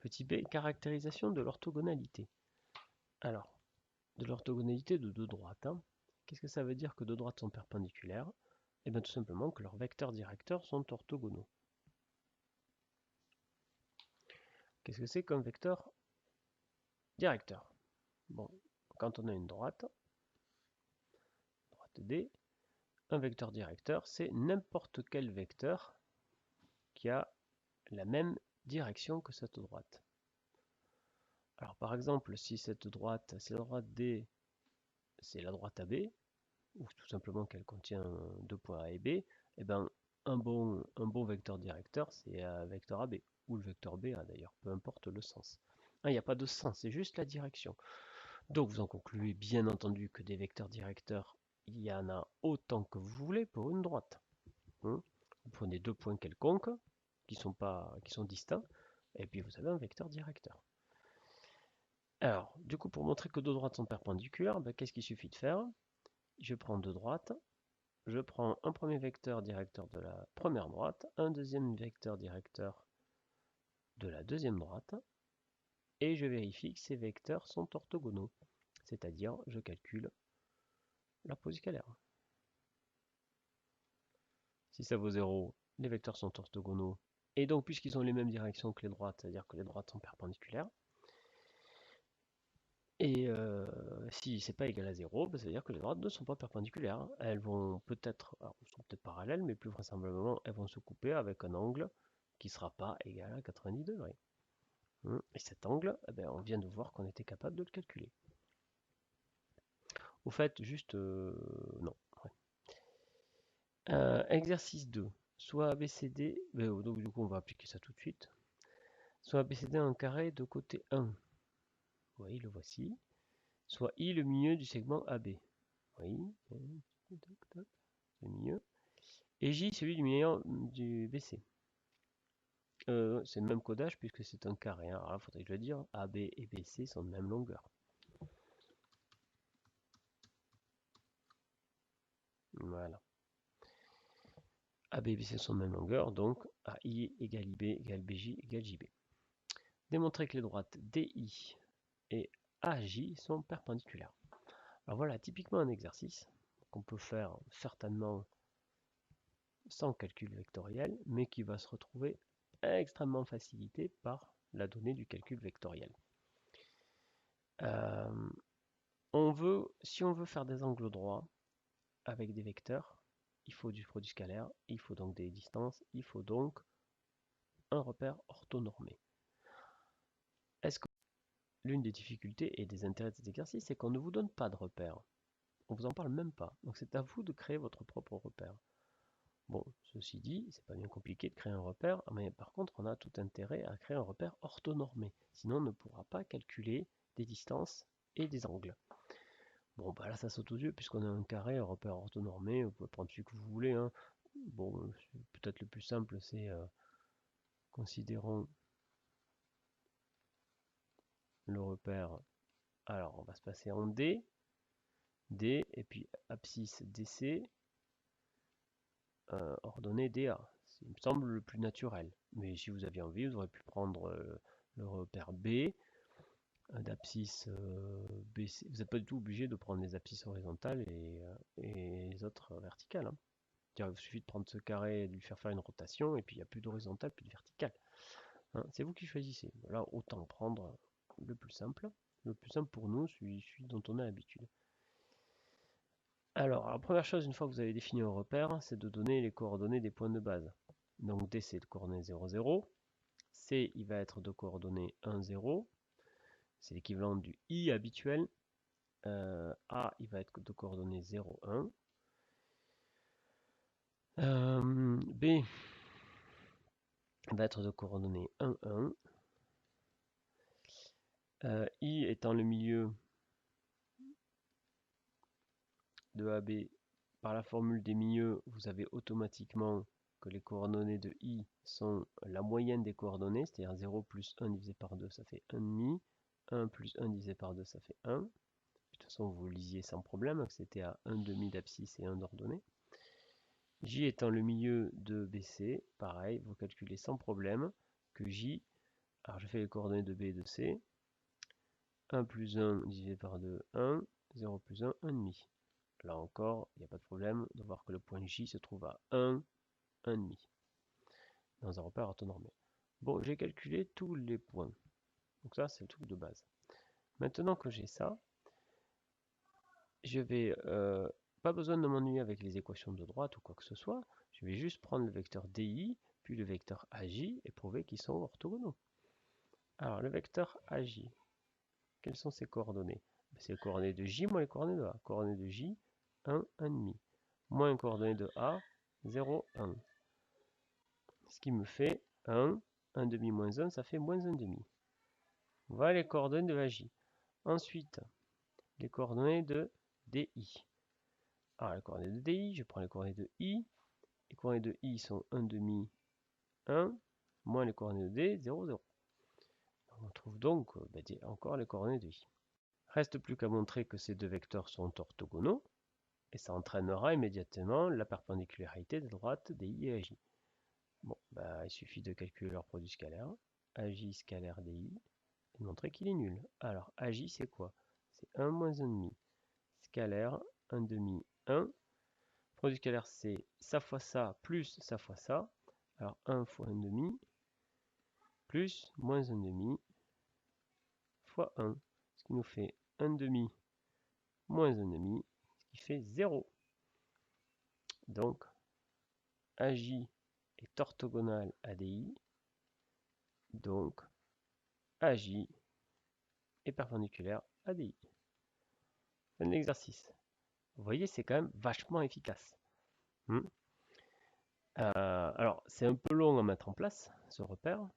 Petit b, caractérisation de l'orthogonalité. Alors, de l'orthogonalité de deux droites. Qu'est-ce que ça veut dire que deux droites sont perpendiculaires? Eh bien tout simplement que leurs vecteurs directeurs sont orthogonaux. Qu'est-ce que c'est qu'un vecteur directeur? Bon, quand on a une droite D, un vecteur directeur, c'est n'importe quel vecteur qui a la même direction que cette droite. Alors par exemple, si cette droite, la droite D, c'est la droite AB, ou tout simplement qu'elle contient deux points A et B, eh ben, un bon vecteur directeur, c'est un vecteur AB, ou le vecteur BA d'ailleurs, peu importe le sens. Il n'y a pas de sens, c'est juste la direction. Donc vous en concluez bien entendu que des vecteurs directeurs, il y en a autant que vous voulez pour une droite. Vous prenez deux points quelconques qui sont distincts, et puis vous avez un vecteur directeur. Alors, du coup, pour montrer que deux droites sont perpendiculaires, qu'est-ce qu'il suffit de faire? Je prends deux droites, je prends un premier vecteur directeur de la première droite, un deuxième vecteur directeur de la deuxième droite, et je vérifie que ces vecteurs sont orthogonaux, c'est-à-dire je calcule leur position scalaire. Si ça vaut 0, les vecteurs sont orthogonaux, et donc puisqu'ils ont les mêmes directions que les droites, c'est-à-dire que les droites sont perpendiculaires, et si c'est pas égal à 0, ça veut dire que les droites ne sont pas perpendiculaires. Elles vont peut-être, sont peut-être parallèles, mais plus vraisemblablement, elles vont se couper avec un angle qui ne sera pas égal à 90 degrés. Et cet angle, on vient de voir qu'on était capable de le calculer. Au fait, juste, non. Ouais. Exercice 2. Soit ABCD, donc du coup on va appliquer ça tout de suite. Soit ABCD en carré de côté 1. Oui, le voici. Soit I le milieu du segment AB. Oui, le milieu. Et J celui du milieu du BC. C'est le même codage puisque c'est un carré. Alors là, il faudrait que je le dise, AB et BC sont de même longueur. Voilà. AB et BC sont de même longueur, donc AI égale IB égale BJ égale JB. Démontrer que les droites DI et AJ sont perpendiculaires. Alors voilà, typiquement un exercice qu'on peut faire certainement sans calcul vectoriel, mais qui va se retrouver extrêmement facilité par la donnée du calcul vectoriel. Si on veut faire des angles droits avec des vecteurs, il faut du produit scalaire, il faut donc des distances, il faut donc un repère orthonormé. Est-ce que l'une des difficultés et des intérêts de cet exercice, c'est qu'on ne vous donne pas de repère. On vous en parle même pas. Donc c'est à vous de créer votre propre repère. Bon, ceci dit, c'est pas bien compliqué de créer un repère, mais par contre, on a tout intérêt à créer un repère orthonormé. Sinon, on ne pourra pas calculer des distances et des angles. Bon, là, ça saute aux yeux, puisqu'on a un carré, un repère orthonormé, vous pouvez prendre celui que vous voulez. Bon, peut-être le plus simple, c'est considérons le repère. Alors, on va se passer en D, et puis abscisse DC, ordonnée DA. Il me semble le plus naturel. Mais si vous aviez envie, vous auriez pu prendre le repère B, d'abscisse BC. Vous n'êtes pas du tout obligé de prendre les abscisses horizontales et les autres verticales. Il vous suffit de prendre ce carré et de lui faire une rotation, et puis il n'y a plus d'horizontale, plus de verticale. C'est vous qui choisissez. Là, autant prendre le plus simple. Le plus simple pour nous, celui dont on a l'habitude. Alors, la première chose, une fois que vous avez défini un repère, c'est de donner les coordonnées des points de base. Donc D, c'est de coordonnées 0, 0. C, il va être de coordonnées 1, 0. C'est l'équivalent du I habituel. A, il va être de coordonnées 0, 1. B va être de coordonnées 1, 1. I étant le milieu de AB, par la formule des milieux, vous avez automatiquement que les coordonnées de I sont la moyenne des coordonnées, c'est-à-dire 0 plus 1 divisé par 2, ça fait 1,5. 1 plus 1 divisé par 2, ça fait 1. De toute façon, vous lisiez sans problème, c'était à 1,5 d'abscisse et 1 d'ordonnée. J étant le milieu de BC, pareil, vous calculez sans problème que J Alors je fais les coordonnées de B et de C. 1 plus 1 divisé par 2, 1. 0 plus 1, 1,5. Là encore, il n'y a pas de problème de voir que le point J se trouve à 1, 1,5. Dans un repère orthonormé. Bon, j'ai calculé tous les points. Donc ça, c'est le truc de base. Maintenant que j'ai ça, je vais pas besoin de m'ennuyer avec les équations de droite ou quoi que ce soit. Je vais juste prendre le vecteur DI, puis le vecteur AJ et prouver qu'ils sont orthogonaux. Alors, le vecteur AJ, quelles sont ses coordonnées? C'est les coordonnées de J moins les coordonnées de A. Coordonnées de J, 1, 1,5. Moins les coordonnées de A, 0, 1. Ce qui me fait 1, 1,5 moins 1, ça fait moins 1,5. Voilà les coordonnées de AJ. Ensuite, les coordonnées de DI. Alors, les coordonnées de DI, je prends les coordonnées de I. Les coordonnées de I sont 1,5, 1, moins les coordonnées de D, 0, 0. On trouve donc encore les coordonnées de I. Reste plus qu'à montrer que ces deux vecteurs sont orthogonaux, et ça entraînera immédiatement la perpendicularité des droites DI et AJ. Bon, il suffit de calculer leur produit scalaire, AJ scalaire DI, et de montrer qu'il est nul. Alors, AJ c'est quoi? C'est 1 moins 1,5. Scalaire, 1,5, 1. Produit scalaire c'est ça fois ça plus ça fois ça. Alors 1 fois 1,5 plus moins 1,5 fois 1. Ce qui nous fait 1,5 moins 1,5, ce qui fait 0. Donc, AJ est orthogonal à DI. Donc, AJ est perpendiculaire à DI. C'est un exercice. Vous voyez, c'est quand même vachement efficace. Alors, c'est un peu long à mettre en place, ce repère.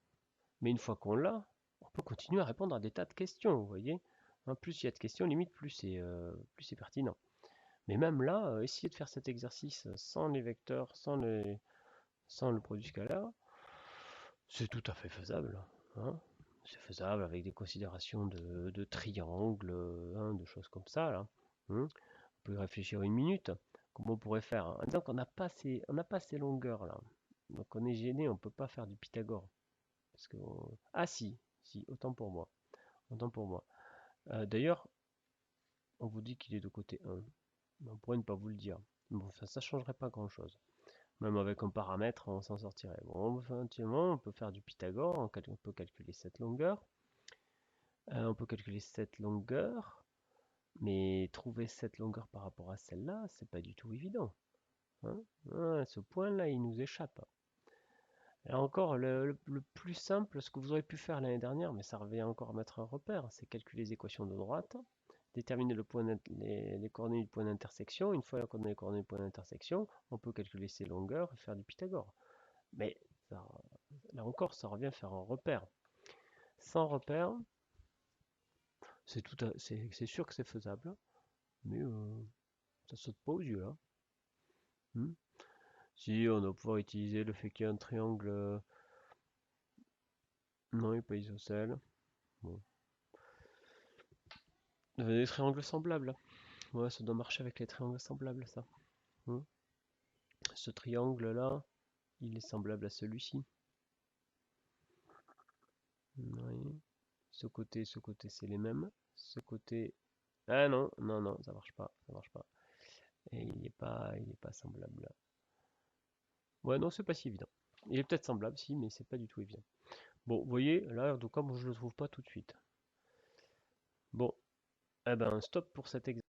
Mais une fois qu'on l'a, on peut continuer à répondre à des tas de questions, vous voyez. Plus il y a de questions, limite, plus c'est pertinent. Mais même là, essayer de faire cet exercice sans les vecteurs, sans le produit scalaire, c'est tout à fait faisable. C'est faisable avec des considérations de triangles, de choses comme ça. Là. On peut y réfléchir une minute. Comment on pourrait faire? Donc on n'a pas ces longueurs là. Donc on est gêné, on ne peut pas faire du Pythagore. Parce que ah si, autant pour moi. Autant pour moi. D'ailleurs, on vous dit qu'il est de côté 1. On pourrait ne pas vous le dire. Bon, ça changerait pas grand chose. Même avec un paramètre, on s'en sortirait. Bon, effectivement, on peut faire du Pythagore, on peut calculer cette longueur. On peut calculer cette longueur, mais trouver cette longueur par rapport à celle-là, c'est pas du tout évident. Ce point-là, il nous échappe. Et encore, le plus simple, ce que vous auriez pu faire l'année dernière, mais ça revient encore à mettre un repère, c'est calculer les équations de droite, déterminer les coordonnées du point d'intersection. Une fois qu'on a les coordonnées du point d'intersection, on peut calculer ses longueurs et faire du Pythagore. Mais là encore, ça revient à faire un repère. Sans repère, c'est sûr que c'est faisable, mais ça saute pas aux yeux là. Si on doit pouvoir utiliser le fait qu'il y a un triangle, non, il n'est pas isocèle. Bon. Des triangles semblables. Ouais, ça doit marcher avec les triangles semblables, ça. Ce triangle-là, il est semblable à celui-ci. Oui. Ce côté, c'est les mêmes. Ce côté... Ah non, ça marche pas. Et il n'est pas semblable là. Ouais, non, c'est pas si évident. Il est peut-être semblable, si, mais c'est pas du tout évident. Bon, vous voyez, là, en tout cas, moi, je le trouve pas tout de suite. Bon, eh ben, stop pour cet exercice.